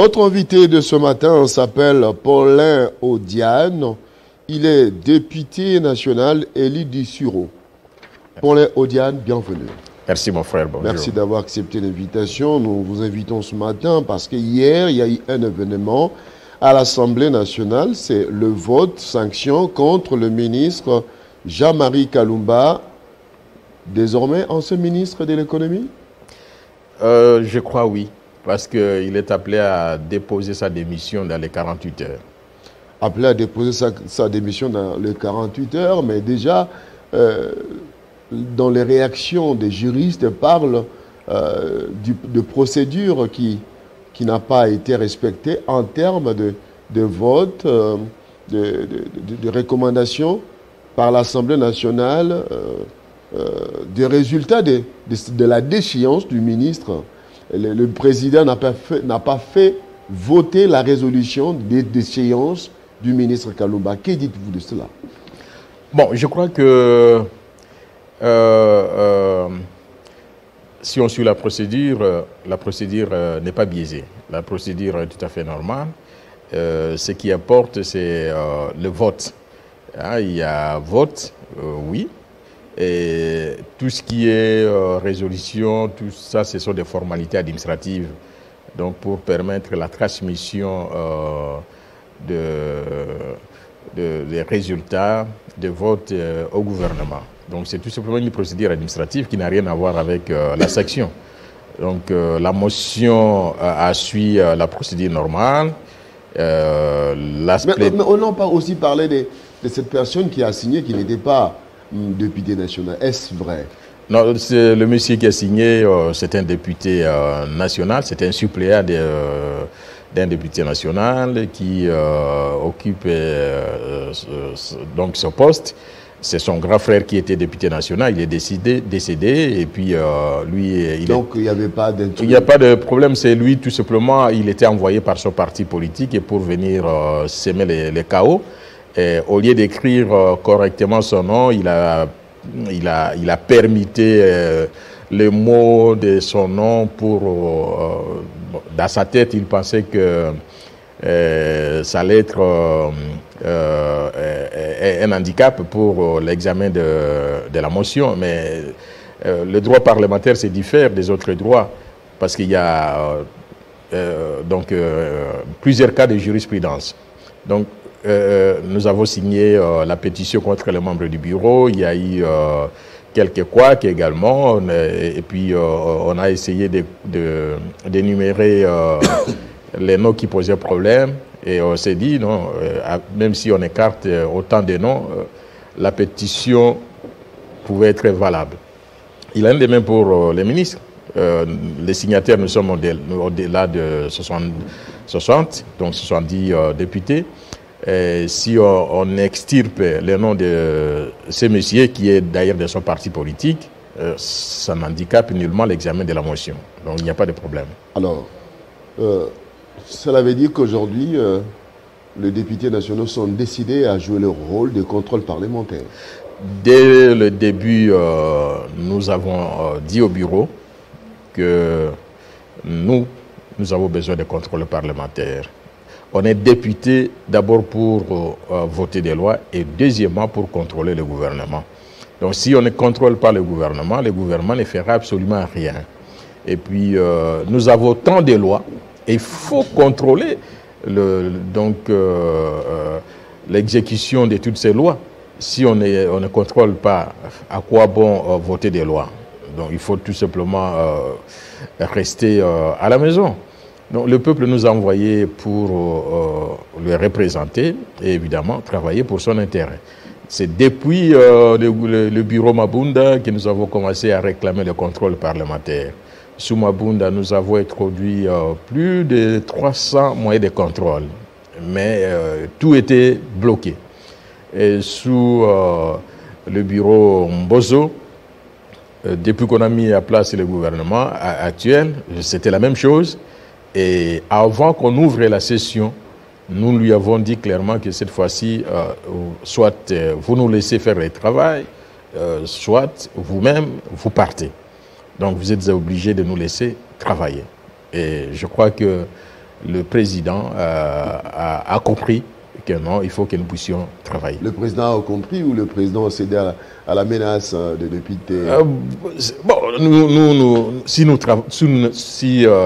Notre invité de ce matin s'appelle Paulin Odiane. Il est député national élu du Suro. Paulin Odiane, bienvenue. Merci mon frère, bonjour. Merci d'avoir accepté l'invitation. Nous vous invitons ce matin parce que hier, il y a eu un événement à l'Assemblée nationale. C'est le vote sanction contre le ministre Jean-Marie Kalumba, désormais ancien ministre de l'économie. Je crois oui, parce qu'il est appelé à déposer sa démission dans les 48 heures. Appelé à déposer sa démission dans les 48 heures, mais déjà, dans les réactions des juristes, parlent de procédure qui n'a pas été respectée en termes de vote, de recommandations par l'Assemblée nationale, des résultats de la déchéance du ministre. Le président n'a pas fait voter la résolution des déchéances du ministre Kalumba. Que dites-vous de cela? Bon, je crois que si on suit la procédure n'est pas biaisée. La procédure est tout à fait normale. Ce qui importe, c'est le vote. Hein, il y a vote, oui. Et tout ce qui est résolution, tout ça, ce sont des formalités administratives. Donc, pour permettre la transmission des résultats de vote au gouvernement. Donc, c'est tout simplement une procédure administrative qui n'a rien à voir avec la section. Donc, la motion a suivi la procédure normale. Mais on n'a pas aussi parlé de cette personne qui a signé, qui n'était pas député national. Est-ce vrai? Non, le monsieur qui a signé, c'est un député national, c'est un suppléant d'un député national qui occupe donc ce poste. C'est son grand frère qui était député national, il est décédé et puis lui... Donc il n'y avait pas de... Il n'y a pas de problème, c'est lui tout simplement, il était envoyé par son parti politique et pour venir semer les chaos. Et au lieu d'écrire correctement son nom, il a permuté les mots de son nom pour... dans sa tête, il pensait que ça allait être un handicap pour l'examen de la motion. Mais le droit parlementaire se diffère des autres droits parce qu'il y a plusieurs cas de jurisprudence. Donc, nous avons signé la pétition contre les membres du bureau. Il y a eu quelques couacs également. Et puis, on a essayé d'énumérer les noms qui posaient problème. Et on s'est dit, non, même si on écarte autant de noms, la pétition pouvait être valable. Il en est de même pour les ministres. Les signataires, nous sommes au-delà de 60, donc 70 députés. Et si on extirpe le nom de ce monsieur, qui est d'ailleurs de son parti politique, ça n'handicape nullement l'examen de la motion. Donc il n'y a pas de problème. Alors, cela veut dire qu'aujourd'hui, les députés nationaux sont décidés à jouer le rôle de contrôle parlementaire. Dès le début, nous avons dit au bureau que nous avons besoin de contrôle parlementaire. On est député d'abord pour voter des lois et deuxièmement pour contrôler le gouvernement. Donc si on ne contrôle pas le gouvernement ne fera absolument rien. Et puis nous avons tant de lois et il faut contrôler l'exécution de toutes ces lois. Si on ne contrôle pas, à quoi bon voter des lois? Donc il faut tout simplement rester à la maison. Donc, le peuple nous a envoyés pour le représenter et évidemment travailler pour son intérêt. C'est depuis le bureau Mabunda que nous avons commencé à réclamer le contrôle parlementaire. Sous Mabunda, nous avons introduit plus de 300 moyens de contrôle, mais tout était bloqué. Et sous le bureau Mbozo, depuis qu'on a mis à place le gouvernement actuel, c'était la même chose. Et avant qu'on ouvre la session, nous lui avons dit clairement que cette fois-ci, soit vous nous laissez faire le travail, soit vous-même, vous partez. Donc vous êtes obligés de nous laisser travailler. Et je crois que le président a compris que non, il faut que nous puissions travailler. Le président a compris ou le président a cédé à la menace des députés? Bon, si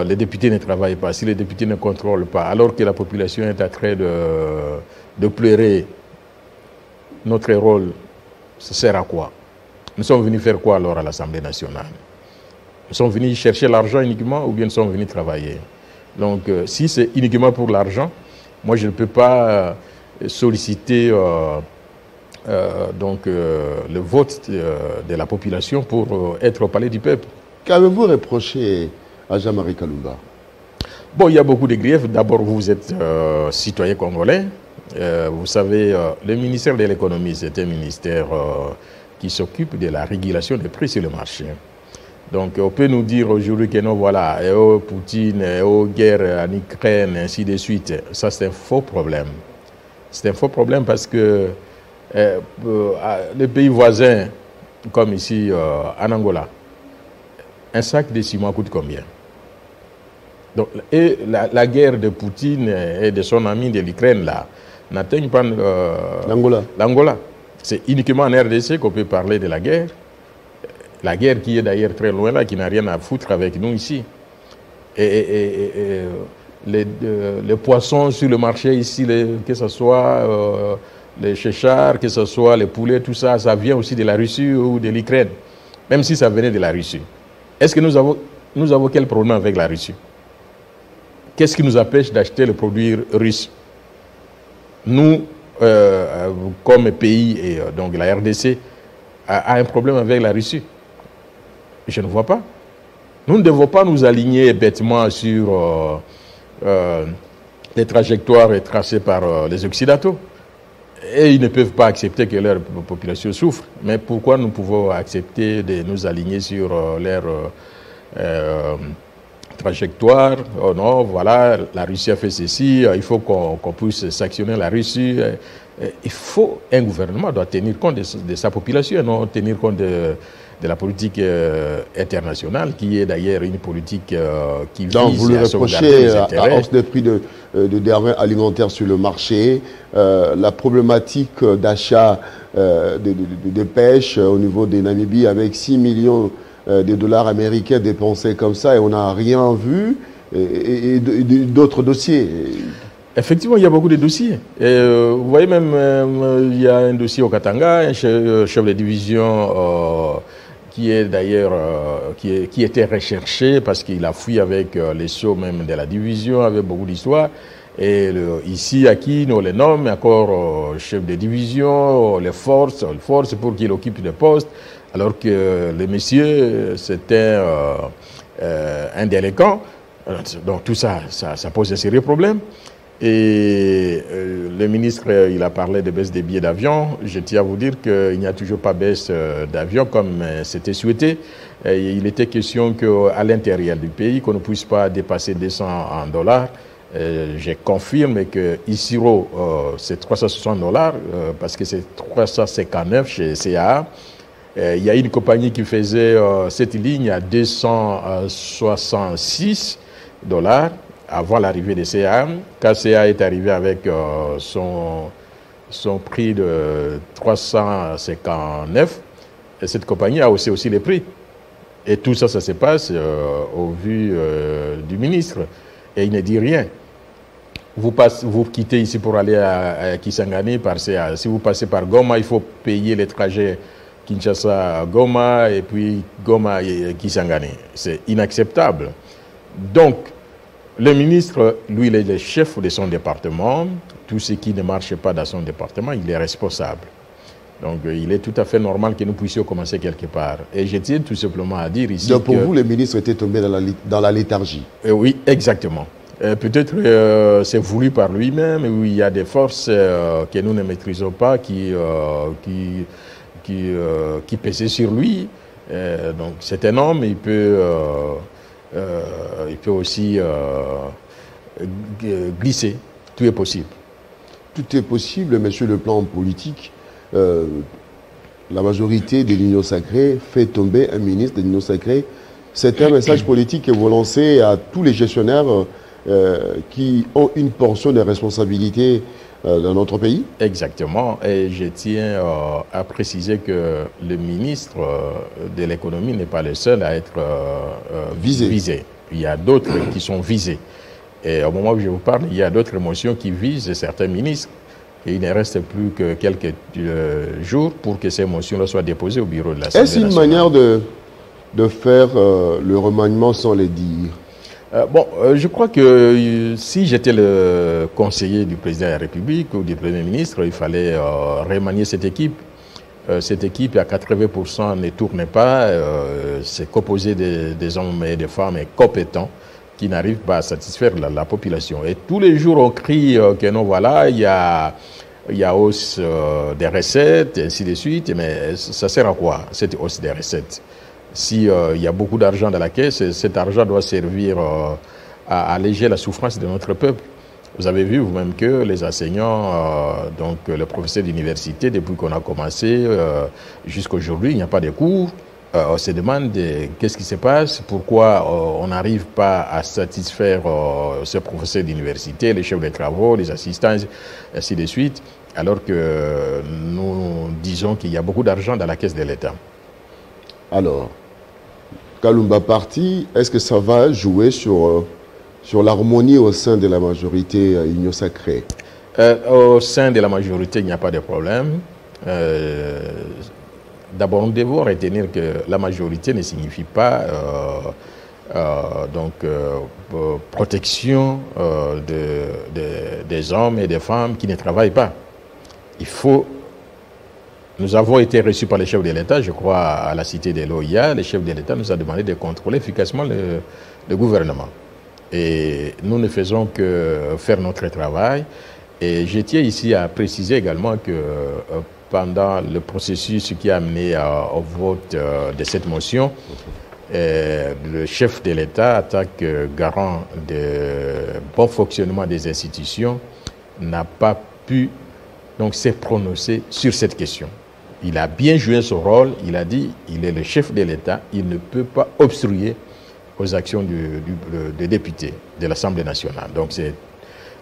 les députés ne travaillent pas, si les députés ne contrôlent pas, alors que la population est en train de pleurer, notre rôle, ça sert à quoi? Nous sommes venus faire quoi alors à l'Assemblée nationale? Nous sommes venus chercher l'argent uniquement ou bien nous sommes venus travailler? Donc, si c'est uniquement pour l'argent, moi je ne peux pas solliciter le vote de la population pour être au palais du peuple. Qu'avez-vous reproché à Jean-Marie Kalumba? Bon, il y a beaucoup de griefs. D'abord, vous êtes citoyen congolais. Vous savez, le ministère de l'économie, c'est un ministère qui s'occupe de la régulation des prix sur le marché. Donc, on peut nous dire aujourd'hui que non, voilà, et oh, Poutine, et oh, guerre en Ukraine, ainsi de suite. Ça, c'est un faux problème. C'est un faux problème parce que les pays voisins, comme ici en Angola, un sac de ciment coûte combien? Donc, et la guerre de Poutine et de son ami de l'Ukraine, là, n'atteigne pas l'Angola. C'est uniquement en RDC qu'on peut parler de la guerre. La guerre qui est d'ailleurs très loin là, qui n'a rien à foutre avec nous ici. Les poissons sur le marché ici, que ce soit les chéchards, que ce soit les poulets, tout ça, ça vient aussi de la Russie ou de l'Ukraine. Même si ça venait de la Russie. Est-ce que nous avons quel problème avec la Russie? Qu'est-ce qui nous empêche d'acheter le produit russe? Nous, comme pays, et donc la RDC, a un problème avec la Russie. Je ne vois pas. Nous ne devons pas nous aligner bêtement sur les trajectoires tracées par les Occidentaux. Et ils ne peuvent pas accepter que leur population souffre. Mais pourquoi nous pouvons accepter de nous aligner sur leur trajectoire? Oh non, voilà, la Russie a fait ceci, il faut qu'on puisse sanctionner la Russie. Il faut, un gouvernement doit tenir compte de sa population, non tenir compte de la politique internationale, qui est d'ailleurs une politique qui donc, vise vous le à sauvegarder reprochez les intérêts. à hausse des prix de denrées alimentaires sur le marché, la problématique d'achat de pêche au niveau des Namibie avec 6 millions de dollars américains dépensés comme ça et on n'a rien vu, et d'autres dossiers. Effectivement, il y a beaucoup de dossiers. Vous voyez même, il y a un dossier au Katanga, un chef de division qui est d'ailleurs, qui était recherché parce qu'il a fui avec les sceaux même de la division, avec beaucoup d'histoires. Et ici, à qui on les nomme, encore chef de division, les forces pour qu'il occupe des postes, alors que le monsieur, c'était un délinquant. Donc tout ça, ça pose un sérieux problème. Et le ministre, il a parlé de baisse des billets d'avion. Je tiens à vous dire qu'il n'y a toujours pas baisse d'avion comme c'était souhaité. Et il était question qu'à l'intérieur du pays, qu'on ne puisse pas dépasser 200 $. Je confirme que Isiro, c'est 360 $, parce que c'est 359 chez CAA. Il y a une compagnie qui faisait cette ligne à 266 $ avant l'arrivée de CA. Quand CA est arrivé avec son prix de 359, cette compagnie a haussé aussi les prix. Et tout ça, ça se passe au vu du ministre. Et il ne dit rien. Vous quittez ici pour aller à Kisangani par CA. Si vous passez par Goma, il faut payer les trajets Kinshasa-Goma et puis Goma et Kisangani. C'est inacceptable. Donc, le ministre, lui, il est le chef de son département. Tout ce qui ne marche pas dans son département, il est responsable. Donc, il est tout à fait normal que nous puissions commencer quelque part. Et je tiens tout simplement à dire ici donc, pour vous, le ministre était tombé dans la léthargie. Oui, exactement. Peut-être c'est voulu par lui-même, où il y a des forces que nous ne maîtrisons pas qui pesaient sur lui. Donc, c'est un homme, il peut aussi glisser. Tout est possible. Tout est possible, mais sur le plan politique, la majorité de l'Union sacrée fait tomber un ministre de l'Union sacrée. C'est un message politique que vous lancez à tous les gestionnaires qui ont une portion de responsabilité dans notre pays? Exactement. Et je tiens à préciser que le ministre de l'économie n'est pas le seul à être visé. Il y a d'autres qui sont visés. Et au moment où je vous parle, il y a d'autres motions qui visent certains ministres. Et il ne reste plus que quelques jours pour que ces motions soient déposées au bureau de l'Assemblée nationale. Est-ce une manière de faire le remaniement sans les dire? Je crois que si j'étais le conseiller du président de la République ou du Premier ministre, il fallait remanier cette équipe. Cette équipe, à 80%, ne tournait pas. C'est composé des hommes et des femmes compétents qui n'arrivent pas à satisfaire la population. Et tous les jours, on crie que non, voilà, il y a hausse des recettes, et ainsi de suite. Mais ça sert à quoi, cette hausse des recettes? Si il y a beaucoup d'argent dans la caisse, cet argent doit servir à alléger la souffrance de notre peuple. Vous avez vu vous-même que les enseignants, donc le professeur d'université, depuis qu'on a commencé jusqu'à aujourd'hui, il n'y a pas de cours. On se demande qu'est-ce qui se passe, pourquoi on n'arrive pas à satisfaire ce professeur d'université, les chefs de travaux, les assistants, ainsi de suite, alors que nous disons qu'il y a beaucoup d'argent dans la caisse de l'État. Alors, Kalumba parti, est-ce que ça va jouer sur l'harmonie au sein de la majorité Union Sacrée? Au sein de la majorité, il n'y a pas de problème. D'abord, nous devons retenir que la majorité ne signifie pas protection des hommes et des femmes qui ne travaillent pas. Nous avons été reçus par les chefs de l'État, je crois, à la cité de l'OIA. Les chefs de l'État nous ont demandé de contrôler efficacement le gouvernement. Et nous ne faisons que faire notre travail. Et je tiens ici à préciser également que pendant le processus qui a amené au vote de cette motion, le chef de l'État, en tant que garant du bon fonctionnement des institutions, n'a pas pu donc se prononcer sur cette question. Il a bien joué son rôle, il a dit qu'il est le chef de l'État, il ne peut pas obstruer aux actions des députés de l'Assemblée nationale. Donc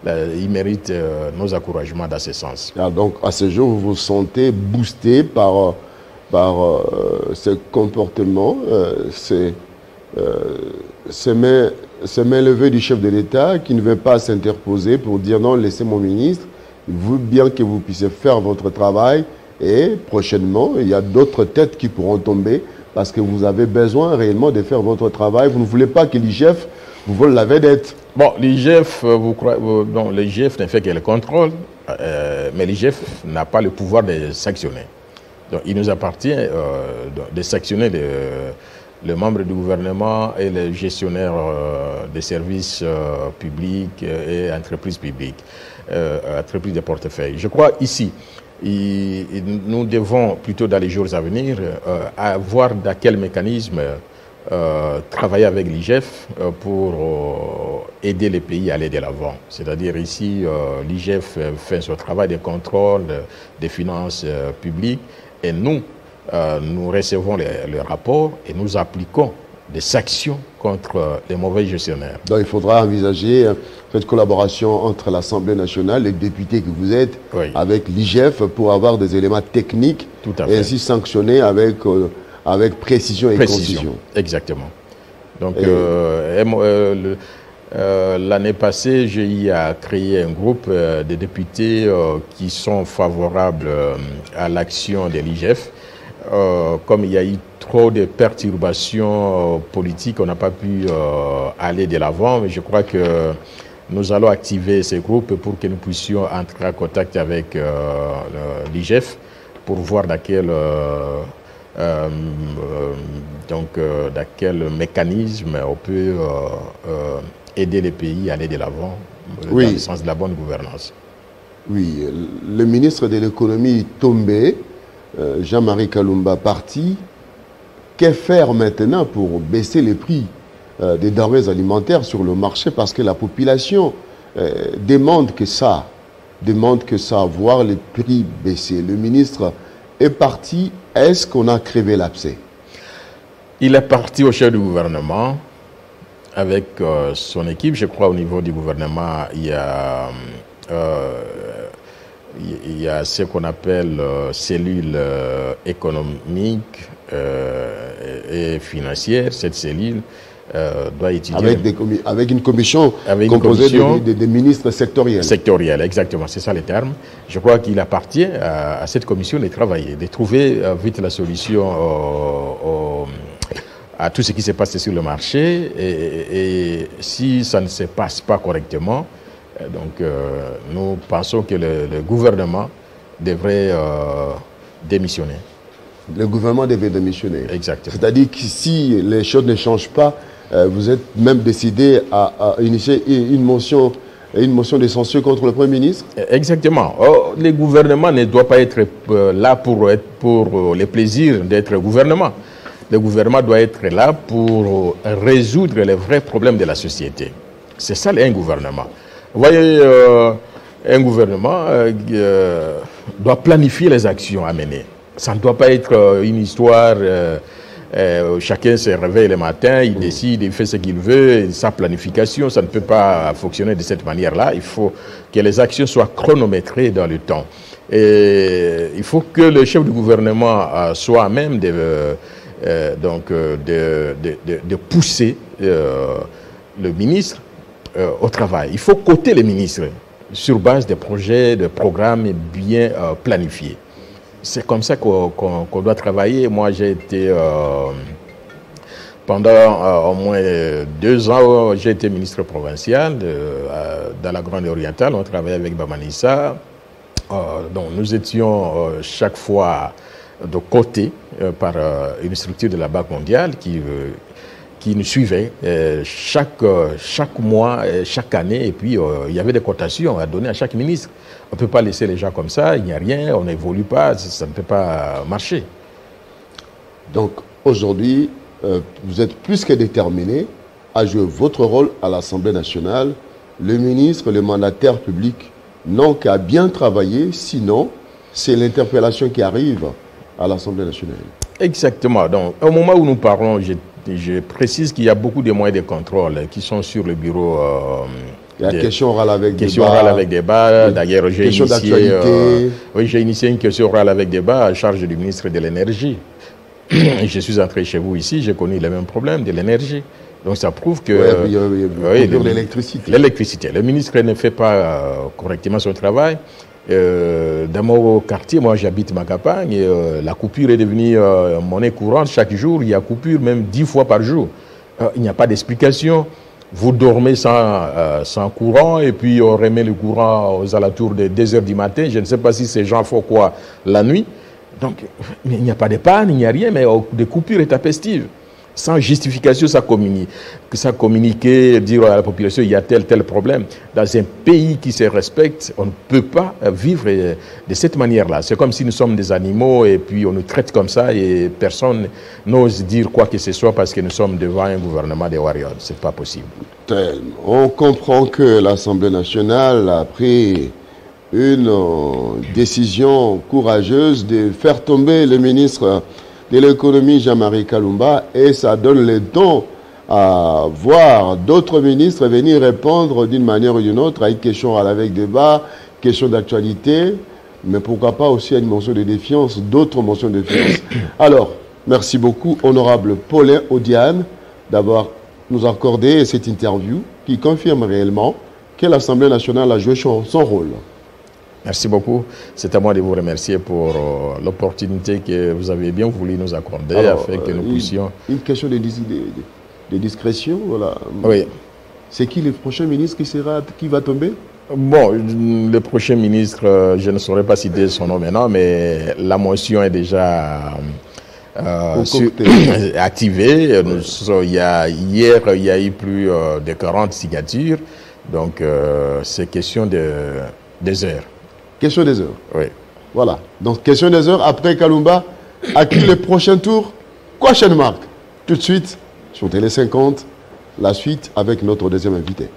il mérite nos encouragements dans ce sens. Ah, donc à ce jour, vous vous sentez boosté par ce comportement, ces mains levées du chef de l'État qui ne veut pas s'interposer pour dire non, laissez mon ministre, il veut bien que vous puissiez faire votre travail. Et prochainement, il y a d'autres têtes qui pourront tomber parce que vous avez besoin réellement de faire votre travail. Vous ne voulez pas que l'IGF vous vole la vedette. Bon, l'IGF, l'IGF ne fait que le contrôle, mais l'IGF n'a pas le pouvoir de sanctionner. Donc, il nous appartient de sanctionner le membre du gouvernement et le gestionnaire des services publics et entreprises publiques, entreprises de portefeuille. Je crois ici, nous devons plutôt dans les jours à venir voir dans quel mécanisme travailler avec l'IGF pour aider les pays à aller de l'avant. C'est-à-dire ici, l'IGF fait son travail de contrôle des finances publiques et nous recevons le rapport et nous appliquons des sanctions contre les mauvais gestionnaires. Donc il faudra envisager cette collaboration entre l'Assemblée nationale, les députés que vous êtes, oui, avec l'IGF pour avoir des éléments techniques et ainsi sanctionner avec précision et concision. Exactement. Donc l'année passée, GI a créé un groupe de députés qui sont favorables à l'action de l'IGF. Comme il y a eu trop de perturbations politiques, on n'a pas pu aller de l'avant, mais je crois que nous allons activer ces groupes pour que nous puissions entrer en contact avec l'IGF pour voir dans quel mécanisme on peut aider les pays à aller de l'avant, oui, dans le sens de la bonne gouvernance. Oui, le ministre de l'économie tombé, Jean-Marie Kalumba parti. Que faire maintenant pour baisser les prix des denrées alimentaires sur le marché? Parce que la population demande que ça, voir les prix baisser. Le ministre est parti. Est-ce qu'on a crevé l'abcès? Il est parti au chef du gouvernement. avec son équipe. Je crois au niveau du gouvernement, il y a ce qu'on appelle cellule économique et financière. Cette cellule doit étudier... Avec une commission composée des ministres sectoriels. Sectoriels, exactement, c'est ça le terme. Je crois qu'il appartient à cette commission de travailler, de trouver vite la solution à tout ce qui se passe sur le marché. Et si ça ne se passe pas correctement, donc nous pensons que le gouvernement devrait démissionner. Le gouvernement devait démissionner. Exactement. C'est-à-dire que si les choses ne changent pas, vous êtes même décidé à initier une motion de censure contre le Premier ministre? Exactement. Le gouvernement ne doit pas être là pour le plaisir d'être gouvernement. Le gouvernement doit être là pour résoudre les vrais problèmes de la société. C'est ça un gouvernement. Vous voyez, un gouvernement doit planifier les actions à mener. Ça ne doit pas être une histoire, chacun se réveille le matin, il décide, il fait ce qu'il veut, sa planification, ça ne peut pas fonctionner de cette manière-là. Il faut que les actions soient chronométrées dans le temps. Et il faut que le chef du gouvernement soit à même de pousser le ministre au travail. Il faut coter les ministres sur base des projets, de programmes bien planifiés. C'est comme ça qu'on doit travailler. Moi, j'ai été, pendant au moins 2 ans, j'ai été ministre provincial dans la Grande Orientale. On travaillait avec Bamanissa. Donc, nous étions chaque fois de côté par une structure de la Banque mondiale qui nous suivait chaque mois, chaque année. Et puis, il y avait des cotations à donner à chaque ministre. On ne peut pas laisser les gens comme ça, il n'y a rien, on n'évolue pas, ça ne peut pas marcher. Donc, aujourd'hui, vous êtes plus que déterminé à jouer votre rôle à l'Assemblée nationale. Le ministre, le mandataire public n'ont qu'à bien travailler, sinon, c'est l'interpellation qui arrive à l'Assemblée nationale. Exactement. Donc, au moment où nous parlons, je précise qu'il y a beaucoup de moyens de contrôle qui sont sur le bureau. Il y a question orale avec débat. Question orale avec débat. D'ailleurs, j'ai initié une question orale avec débat à charge du ministre de l'Énergie. Je suis entré chez vous ici, j'ai connu les mêmes problèmes de l'énergie. Donc ça prouve que... l'électricité. L'électricité. Le ministre ne fait pas correctement son travail. Dans mon quartier, moi j'habite ma campagne, la coupure est devenue monnaie courante. Chaque jour, il y a coupure, même 10 fois par jour. Il n'y a pas d'explication. Vous dormez sans courant et puis on remet le courant aux alentours de 2 heures du matin. Je ne sais pas si ces gens font quoi la nuit. Donc, il n'y a pas de panne, il n'y a rien, mais des coupures intempestives. Sans justification, ça communiquer, dire à la population il y a tel problème. Dans un pays qui se respecte, on ne peut pas vivre de cette manière-là. C'est comme si nous sommes des animaux et puis on nous traite comme ça et personne n'ose dire quoi que ce soit parce que nous sommes devant un gouvernement des warriors. C'est pas possible. On comprend que l'Assemblée nationale a pris une décision courageuse de faire tomber le ministre de l'économie Jean-Marie Kalumba et ça donne le ton à voir d'autres ministres venir répondre d'une manière ou d'une autre à une question avec débat, question d'actualité, mais pourquoi pas aussi à une motion de défiance, d'autres motions de défiance. Alors, merci beaucoup, honorable Paulin Odiane, d'avoir nous accordé cette interview qui confirme réellement que l'Assemblée nationale a joué son rôle. Merci beaucoup. C'est à moi de vous remercier pour l'opportunité que vous avez bien voulu nous accorder. Alors, afin que nous puissions... Une question de discrétion, voilà. Oui. C'est qui le prochain ministre qui va tomber? Bon, le prochain ministre, je ne saurais pas citer son nom maintenant, mais la motion est déjà activée. Hier, il y a eu plus de 40 signatures. Donc, c'est question des heures. Question des heures. Oui. Voilà. Donc, question des heures. Après Kalumba, à qui le prochain tour? Question marque. Tout de suite, sur Télé 50, la suite avec notre deuxième invité.